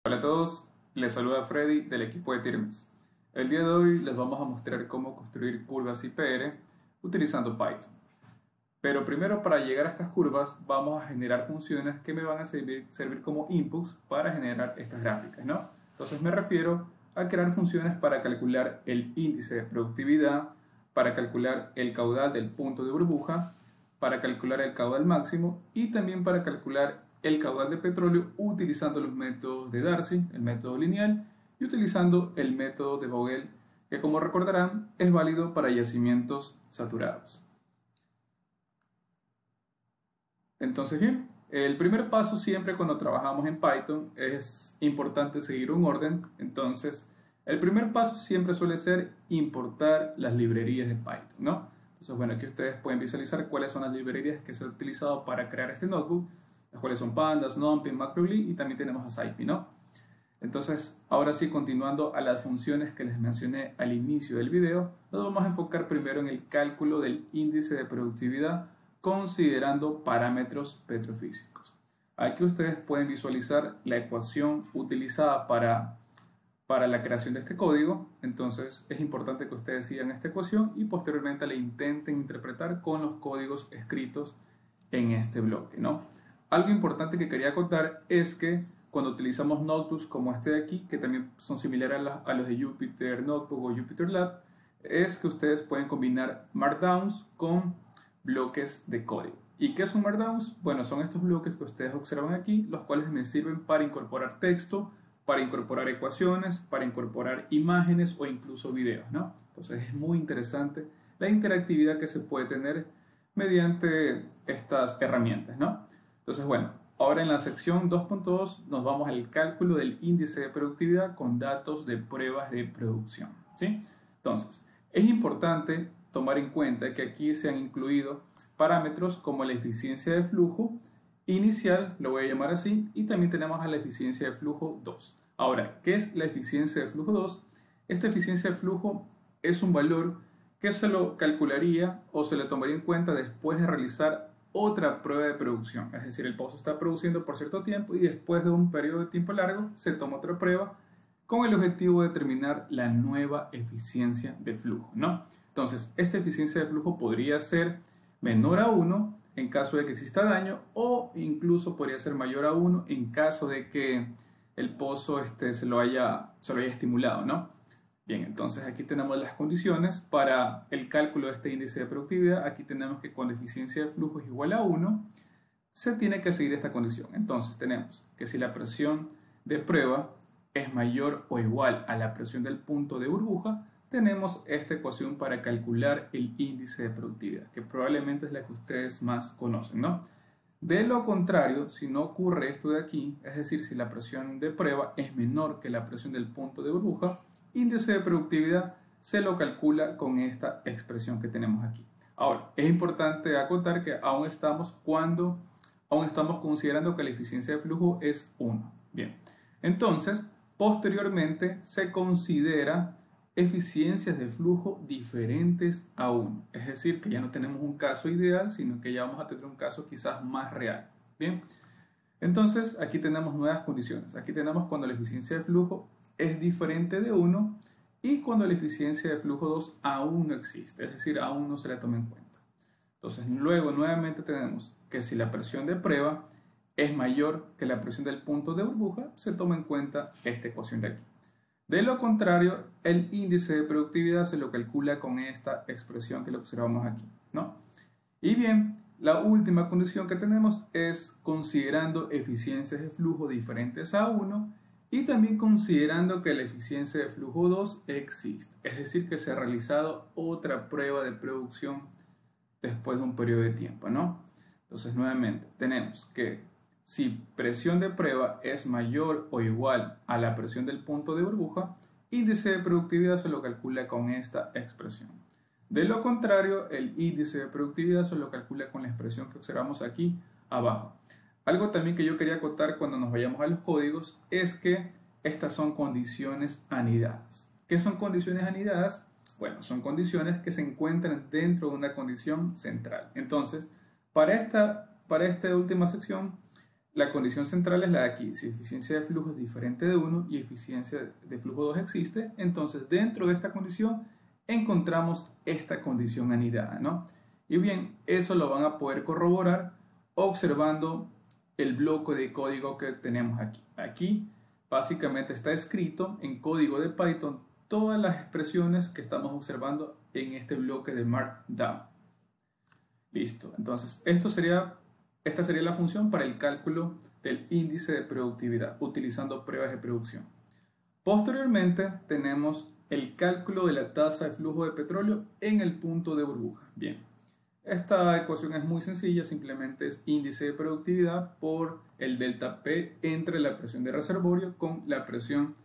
Hola a todos, les saluda Freddy del equipo de Tirmes. El día de hoy les vamos a mostrar cómo construir curvas IPR utilizando Python. Pero primero, para llegar a estas curvas vamos a generar funciones que me van a servir como inputs para generar estas gráficas, ¿no? Entonces me refiero a crear funciones para calcular el índice de productividad, para calcular el caudal del punto de burbuja, para calcular el caudal máximo y también para calcular el caudal de petróleo utilizando los métodos de Darcy, el método lineal, y utilizando el método de Vogel, que como recordarán es válido para yacimientos saturados. Entonces bien, el primer paso siempre cuando trabajamos en Python es importante seguir un orden. Entonces el primer paso siempre suele ser importar las librerías de Python, ¿no? Entonces bueno, aquí ustedes pueden visualizar cuáles son las librerías que se han utilizado para crear este notebook, las cuales son Pandas, NumPy, Matplotlib y también tenemos a SciPy, ¿no? Entonces, ahora sí, continuando a las funciones que les mencioné al inicio del video, nos vamos a enfocar primero en el cálculo del índice de productividad considerando parámetros petrofísicos. Aquí ustedes pueden visualizar la ecuación utilizada para la creación de este código. Entonces es importante que ustedes sigan esta ecuación y posteriormente la intenten interpretar con los códigos escritos en este bloque, ¿no? Algo importante que quería contar es que cuando utilizamos notebooks como este de aquí, que también son similares a los de Jupyter Notebook o Jupyter Lab, es que ustedes pueden combinar Markdowns con bloques de código. ¿Y qué son Markdowns? Bueno, son estos bloques que ustedes observan aquí, los cuales me sirven para incorporar texto, para incorporar ecuaciones, para incorporar imágenes o incluso videos, ¿no? Entonces es muy interesante la interactividad que se puede tener mediante estas herramientas, ¿no? Entonces, bueno, ahora en la sección 2.2 nos vamos al cálculo del índice de productividad con datos de pruebas de producción, ¿sí? Entonces, es importante tomar en cuenta que aquí se han incluido parámetros como la eficiencia de flujo inicial, lo voy a llamar así, y también tenemos a la eficiencia de flujo 2. Ahora, ¿qué es la eficiencia de flujo 2? Esta eficiencia de flujo es un valor que se lo calcularía o se le tomaría en cuenta después de realizar otra prueba de producción. Es decir, el pozo está produciendo por cierto tiempo y después de un periodo de tiempo largo se toma otra prueba con el objetivo de determinar la nueva eficiencia de flujo, ¿no? Entonces, esta eficiencia de flujo podría ser menor a 1 en caso de que exista daño o incluso podría ser mayor a 1 en caso de que el pozo se lo haya estimulado, ¿no? Bien, entonces aquí tenemos las condiciones para el cálculo de este índice de productividad. Aquí tenemos que cuando eficiencia de flujo es igual a 1, se tiene que seguir esta condición. Entonces tenemos que si la presión de prueba es mayor o igual a la presión del punto de burbuja, tenemos esta ecuación para calcular el índice de productividad, que probablemente es la que ustedes más conocen, ¿no? De lo contrario, si no ocurre esto de aquí, es decir, si la presión de prueba es menor que la presión del punto de burbuja, índice de productividad se lo calcula con esta expresión que tenemos aquí. Ahora, es importante acotar que aún estamos considerando que la eficiencia de flujo es 1. Bien, entonces, posteriormente se considera eficiencias de flujo diferentes a 1. Es decir, que ya no tenemos un caso ideal, sino que ya vamos a tener un caso quizás más real. Bien, entonces aquí tenemos nuevas condiciones. Aquí tenemos cuando la eficiencia de flujo es diferente de 1 y cuando la eficiencia de flujo 2 aún no existe, es decir, aún no se le toma en cuenta. Entonces luego nuevamente tenemos que si la presión de prueba es mayor que la presión del punto de burbuja, se toma en cuenta esta ecuación de aquí. De lo contrario, el índice de productividad se lo calcula con esta expresión que lo observamos aquí, ¿no? Y bien, la última condición que tenemos es considerando eficiencias de flujo diferentes a 1 y también considerando que la eficiencia de flujo 2 existe, es decir, que se ha realizado otra prueba de producción después de un periodo de tiempo, ¿no? Entonces, nuevamente, tenemos que si presión de prueba es mayor o igual a la presión del punto de burbuja, índice de productividad se lo calcula con esta expresión. De lo contrario, el índice de productividad se lo calcula con la expresión que observamos aquí abajo. Algo también que yo quería acotar cuando nos vayamos a los códigos es que estas son condiciones anidadas. ¿Qué son condiciones anidadas? Bueno, son condiciones que se encuentran dentro de una condición central. Entonces, para esta última sección, la condición central es la de aquí. Si eficiencia de flujo es diferente de 1 y eficiencia de flujo 2 existe, entonces dentro de esta condición encontramos esta condición anidada, ¿no? Y bien, eso lo van a poder corroborar observando el bloque de código que tenemos aquí. Aquí básicamente está escrito en código de Python todas las expresiones que estamos observando en este bloque de Markdown. Listo, entonces esta sería la función para el cálculo del índice de productividad utilizando pruebas de producción. Posteriormente tenemos el cálculo de la tasa de flujo de petróleo en el punto de burbuja. Bien, esta ecuación es muy sencilla, simplemente es índice de productividad por el delta P entre la presión de reservorio con la presión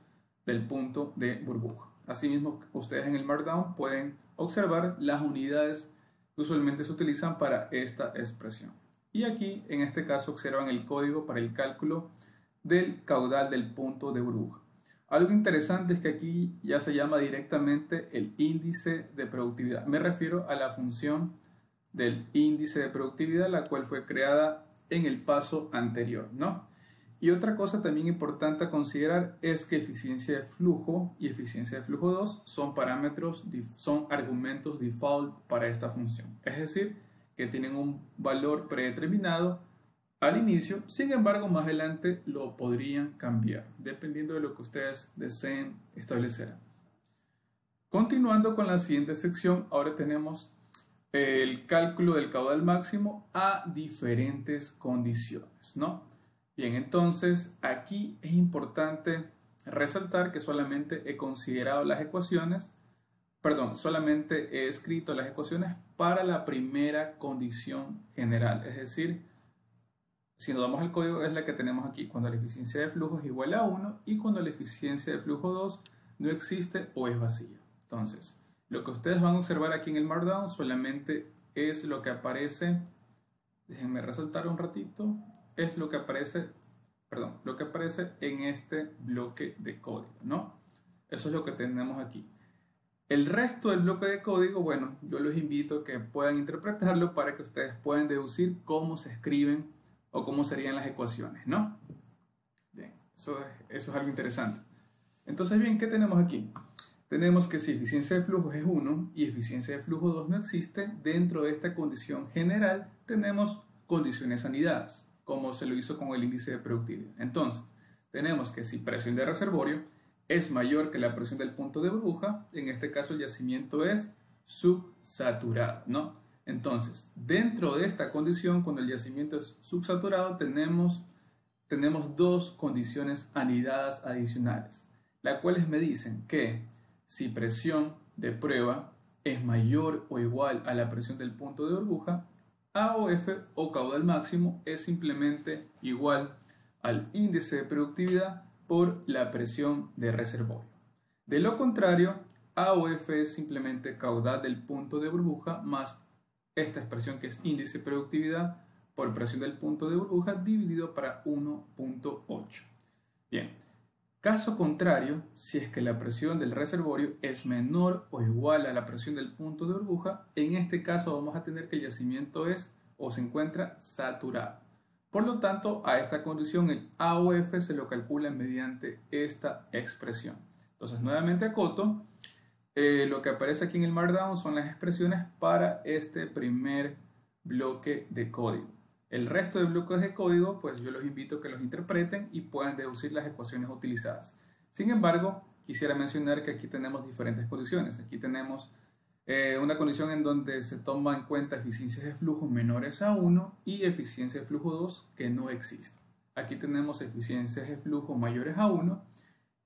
del punto de burbuja. Asimismo, ustedes en el Markdown pueden observar las unidades que usualmente se utilizan para esta expresión. Y aquí, en este caso, observan el código para el cálculo del caudal del punto de burbuja. Algo interesante es que aquí ya se llama directamente el índice de productividad. Me refiero a la función del índice de productividad, la cual fue creada en el paso anterior, ¿no? Y otra cosa también importante a considerar es que eficiencia de flujo y eficiencia de flujo 2 son son argumentos default para esta función. Es decir, que tienen un valor predeterminado al inicio, sin embargo, más adelante lo podrían cambiar, dependiendo de lo que ustedes deseen establecer. Continuando con la siguiente sección, ahora tenemos el cálculo del caudal máximo a diferentes condiciones, ¿no? Bien, entonces aquí es importante resaltar que solamente he considerado las ecuaciones, solamente he escrito las ecuaciones para la primera condición general, es decir, si nos damos al código es la que tenemos aquí, cuando la eficiencia de flujo es igual a 1 y cuando la eficiencia de flujo 2 no existe o es vacía. Entonces, lo que ustedes van a observar aquí en el Markdown solamente es lo que aparece, déjenme resaltar un ratito, es lo que aparece, lo que aparece en este bloque de código, ¿no? Eso es lo que tenemos aquí. El resto del bloque de código, bueno, yo los invito a que puedan interpretarlo para que ustedes puedan deducir cómo se escriben o cómo serían las ecuaciones, ¿no? Bien, eso es algo interesante. Entonces, bien, ¿qué tenemos aquí? Tenemos que si eficiencia de flujo es 1 y eficiencia de flujo 2 no existe, dentro de esta condición general tenemos condiciones anidadas, como se lo hizo con el índice de productividad. Entonces, tenemos que si presión de reservorio es mayor que la presión del punto de burbuja, en este caso el yacimiento es subsaturado, ¿no? Entonces, dentro de esta condición, cuando el yacimiento es subsaturado, tenemos dos condiciones anidadas adicionales, las cuales me dicen que si presión de prueba es mayor o igual a la presión del punto de burbuja, AOF o caudal máximo es simplemente igual al índice de productividad por la presión de reservorio. De lo contrario, AOF es simplemente caudal del punto de burbuja más esta expresión que es índice de productividad por presión del punto de burbuja dividido para 1.8. Bien, caso contrario, si es que la presión del reservorio es menor o igual a la presión del punto de burbuja, en este caso vamos a tener que el yacimiento es o se encuentra saturado. Por lo tanto, a esta condición el AOF se lo calcula mediante esta expresión. Entonces, nuevamente acoto, lo que aparece aquí en el Markdown son las expresiones para este primer bloque de código. El resto de bloques de código, pues yo los invito a que los interpreten y puedan deducir las ecuaciones utilizadas. Sin embargo, quisiera mencionar que aquí tenemos diferentes condiciones. Aquí tenemos una condición en donde se toma en cuenta eficiencias de flujo menores a 1 y eficiencia de flujo 2 que no existe. Aquí tenemos eficiencias de flujo mayores a 1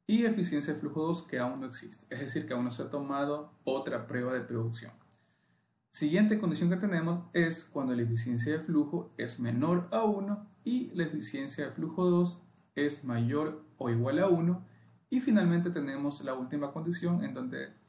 y eficiencia de flujo 2 que aún no existe. Es decir, que aún no se ha tomado otra prueba de producción. Siguiente condición que tenemos es cuando la eficiencia de flujo es menor a 1 y la eficiencia de flujo 2 es mayor o igual a 1. Y finalmente tenemos la última condición en donde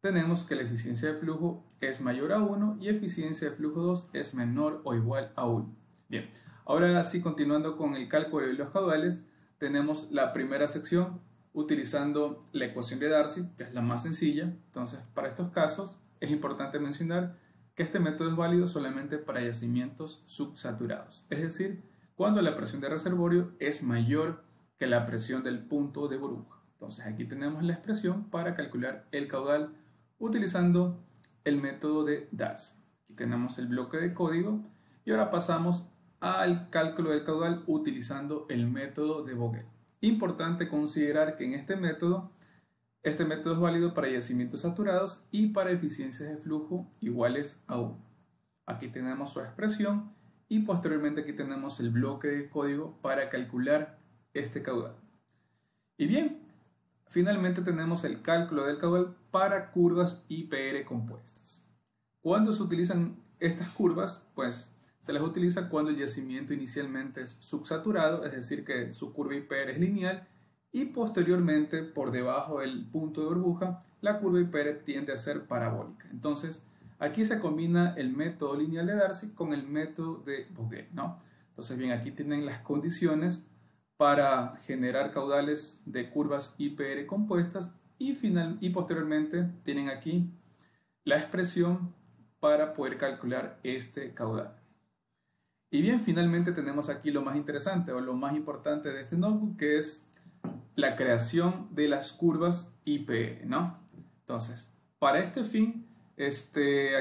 tenemos que la eficiencia de flujo es mayor a 1 y eficiencia de flujo 2 es menor o igual a 1. Bien, ahora sí, continuando con el cálculo de los caudales, tenemos la primera sección utilizando la ecuación de Darcy, que es la más sencilla. Entonces, para estos casos es importante mencionar que este método es válido solamente para yacimientos subsaturados, es decir, cuando la presión de reservorio es mayor que la presión del punto de burbuja. Entonces aquí tenemos la expresión para calcular el caudal utilizando el método de Darcy. Aquí tenemos el bloque de código y ahora pasamos al cálculo del caudal utilizando el método de Vogel. Importante considerar que en este método es válido para yacimientos saturados y para eficiencias de flujo iguales a 1. Aquí tenemos su expresión y posteriormente aquí tenemos el bloque de código para calcular este caudal. Y bien, finalmente tenemos el cálculo del caudal para curvas IPR compuestas. ¿Cuándo se utilizan estas curvas? Pues se las utiliza cuando el yacimiento inicialmente es subsaturado, es decir que su curva IPR es lineal, y posteriormente por debajo del punto de burbuja la curva IPR tiende a ser parabólica. Entonces aquí se combina el método lineal de Darcy con el método de Vogel, ¿no? Entonces bien, aquí tienen las condiciones para generar caudales de curvas IPR compuestas y posteriormente tienen aquí la expresión para poder calcular este caudal. Y bien, finalmente tenemos aquí lo más interesante o lo más importante de este notebook, que es la creación de las curvas IPR, ¿no? Entonces, para este fin,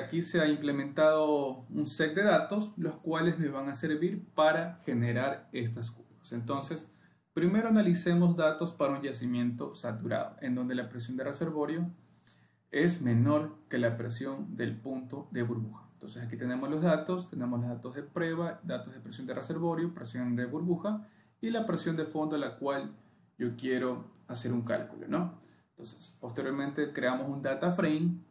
aquí se ha implementado un set de datos, los cuales me van a servir para generar estas curvas. Entonces, primero analicemos datos para un yacimiento saturado, en donde la presión de reservorio es menor que la presión del punto de burbuja. Entonces, aquí tenemos los datos de prueba, datos de presión de reservorio, presión de burbuja y la presión de fondo a la cual yo quiero hacer un cálculo, ¿no? Entonces, posteriormente creamos un data frame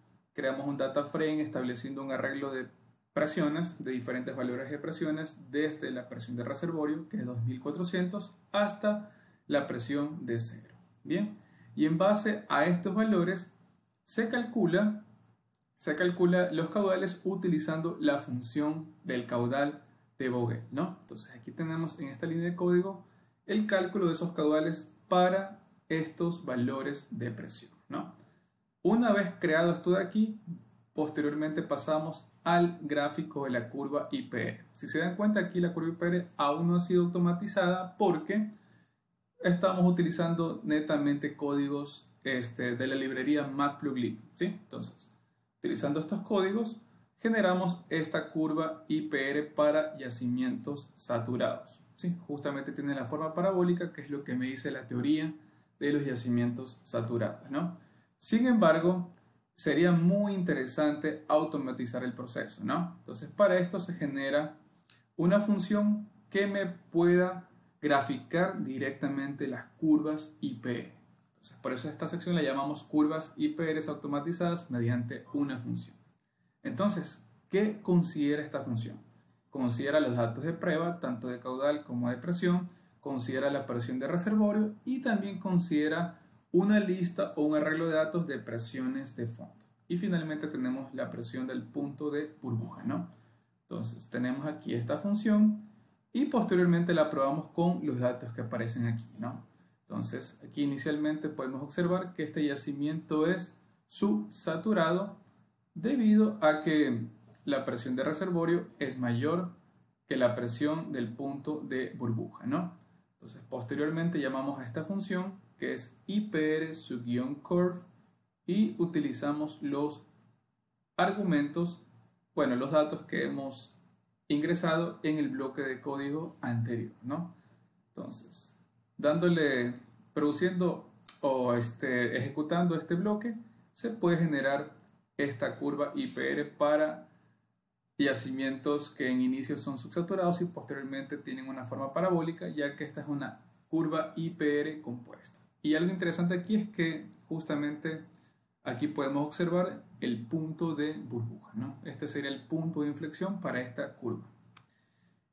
estableciendo un arreglo de presiones, de diferentes valores de presiones, desde la presión de reservorio, que es 2400, hasta la presión de 0. Bien, y en base a estos valores se calcula los caudales utilizando la función del caudal de Vogel, ¿no? Entonces aquí tenemos en esta línea de código el cálculo de esos caudales para estos valores de presión, ¿no? Una vez creado esto de aquí, posteriormente pasamos al gráfico de la curva IPR. Si se dan cuenta, aquí la curva IPR aún no ha sido automatizada porque estamos utilizando netamente códigos de la librería Matplotlib, ¿sí? Entonces, utilizando estos códigos, generamos esta curva IPR para yacimientos saturados, ¿sí? Justamente tiene la forma parabólica, que es lo que me dice la teoría de los yacimientos saturados, ¿no? Sin embargo, sería muy interesante automatizar el proceso, ¿no? Entonces, para esto se genera una función que me pueda graficar directamente las curvas IPR. Entonces, por eso esta sección la llamamos curvas IPR automatizadas mediante una función. Entonces, ¿qué considera esta función? Considera los datos de prueba, tanto de caudal como de presión, considera la presión de reservorio y también considera una lista o un arreglo de datos de presiones de fondo. Y finalmente tenemos la presión del punto de burbuja, ¿no? Entonces tenemos aquí esta función y posteriormente la probamos con los datos que aparecen aquí, ¿no? Entonces aquí inicialmente podemos observar que este yacimiento es subsaturado debido a que la presión de reservorio es mayor que la presión del punto de burbuja, ¿no? Entonces posteriormente llamamos a esta función que es IPR_curve y utilizamos los argumentos, bueno, los datos que hemos ingresado en el bloque de código anterior, ¿no? Entonces, produciendo o ejecutando este bloque, se puede generar esta curva IPR para yacimientos que en inicio son subsaturados y posteriormente tienen una forma parabólica, ya que esta es una curva IPR compuesta. Y algo interesante aquí es que justamente aquí podemos observar el punto de burbuja, ¿no? Este sería el punto de inflexión para esta curva.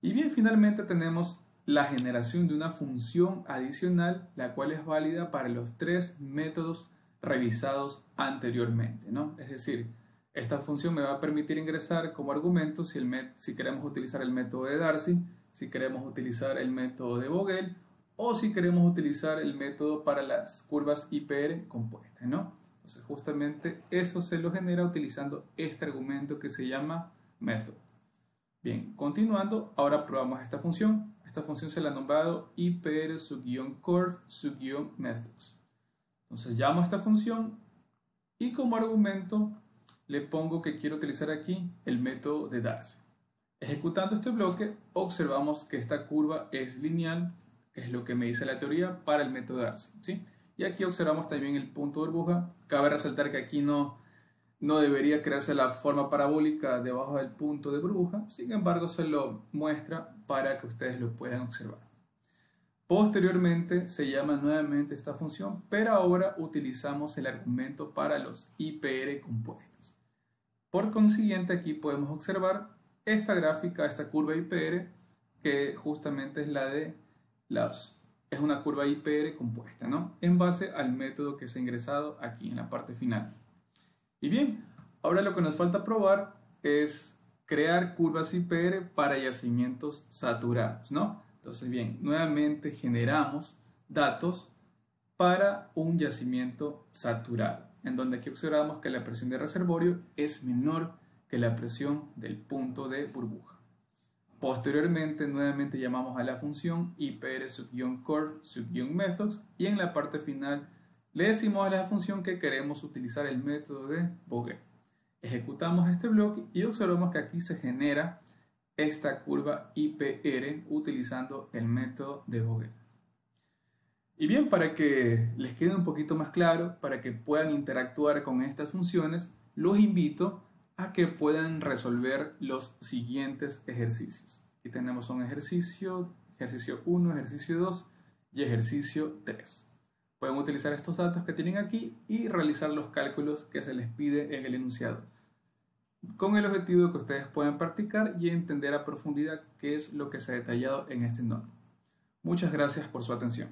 Y bien, finalmente tenemos la generación de una función adicional, la cual es válida para los tres métodos revisados anteriormente, ¿no? Es decir, esta función me va a permitir ingresar como argumento si queremos utilizar el método de Darcy, si queremos utilizar el método de Vogel o si queremos utilizar el método para las curvas IPR compuestas, ¿no? Entonces justamente eso se lo genera utilizando este argumento que se llama method. Bien, continuando, ahora probamos esta función. Esta función se la ha nombrado ipr-curve-methods. Entonces llamo a esta función y como argumento le pongo que quiero utilizar aquí el método de Darcy. Ejecutando este bloque, observamos que esta curva es lineal, que es lo que me dice la teoría para el método de Darcy, ¿sí? Y aquí observamos también el punto de burbuja. Cabe resaltar que aquí no debería crearse la forma parabólica debajo del punto de burbuja, sin embargo se lo muestra para que ustedes lo puedan observar. Posteriormente se llama nuevamente esta función, pero ahora utilizamos el argumento para los IPR compuestos. Por consiguiente, aquí podemos observar esta gráfica, esta curva IPR, que justamente es la de es una curva IPR compuesta, ¿no? En base al método que se ha ingresado aquí en la parte final. Y bien, ahora lo que nos falta probar es crear curvas IPR para yacimientos saturados, ¿no? Entonces, bien, nuevamente generamos datos para un yacimiento saturado, en donde aquí observamos que la presión de reservorio es menor que la presión del punto de burbuja. Posteriormente, nuevamente llamamos a la función ipr-curve-methods y en la parte final le decimos a la función que queremos utilizar el método de Vogel. Ejecutamos este bloque y observamos que aquí se genera esta curva IPR utilizando el método de Vogel. Y bien, para que les quede un poquito más claro, para que puedan interactuar con estas funciones, los invito a que puedan resolver los siguientes ejercicios. Aquí tenemos un ejercicio 1, ejercicio 2 y ejercicio 3. Pueden utilizar estos datos que tienen aquí y realizar los cálculos que se les pide en el enunciado, con el objetivo de que ustedes puedan practicar y entender a profundidad qué es lo que se ha detallado en este nodo. Muchas gracias por su atención.